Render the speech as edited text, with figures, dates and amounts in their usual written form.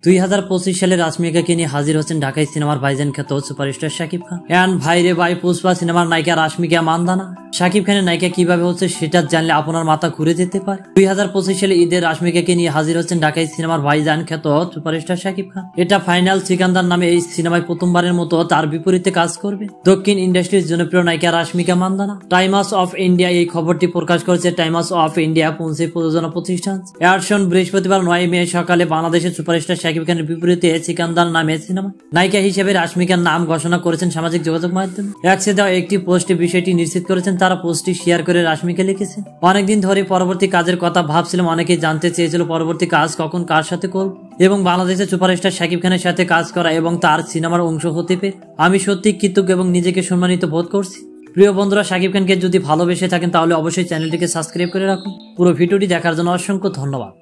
2025 সালে রাশমিকাকে নিয়ে হাজির হচ্ছেন ঢাকায় সিনেমার ভাইজান খ্যাত সুপারস্টার শাকিব খান। এন্ড ভাইরে ভাই, পুষ্পা সিনেমার নায়িকা রাশমিকা মান্দানা শাকিব খানের নায়িকা কিভাবে হচ্ছে সেটা জানলে আপনার মাথা ঘুরে যেতে পারে। 2025 সালে ঈদের রাশমিকাকে নিয়ে হাজির হচ্ছেন ঢাকায় সিনেমার ভাইজান খ্যাত সুপারস্টার শাকিব খান। এটা ফাইনাল সিকান্দার নামে এই সিনেমায় প্রথমবারের মতো তার বিপরীতে কাজ করবে দক্ষিণ ইন্ডাস্ট্রির জনপ্রিয় নায়িকা Rashmika Mandanna. Times of India এই খবরটি প্রকাশ করেছে। টাইমস অফ ইন্ডিয়া পৌঁছে প্রযোজনা প্রতিষ্ঠান এয়ারশন বৃহস্পতিবার 9 মে সকালে বাংলাদেশের সুপারস্টার শাকিব খানের বিপরীতে সিকান্দার নামে সিনেমা নায়িকা হিসেবে রাশমিকার নাম ঘোষণা করেছেন সামাজিক যোগাযোগ মাধ্যমে। এক্সে দেওয়া একটি পোস্টে বিষয়টি নিশ্চিত করেছেন তারা। পোস্টটি শেয়ার করে রাশমিকা লিখেছেন, অনেকদিন ধরে পরবর্তী কাজের কথা ভাবছিলাম। অনেকেই জানতে চেয়েছিল পরবর্তী কাজ কখন কার সাথে করব এবং বাংলাদেশের সুপারস্টার শাকিব খানের সাথে কাজ করা এবং তার সিনেমার অংশ হতে পেরে আমি সত্যি কৃতজ্ঞ এবং নিজেকে সম্মানিত বোধ করছি। প্রিয় বন্ধুরা, শাকিব খানকে যদি ভালোবেসে থাকেন তাহলে অবশ্যই চ্যানেলটিকে সাবস্ক্রাইব করে রাখুন। পুরো ভিডিওটি দেখার জন্য অসংখ্য ধন্যবাদ।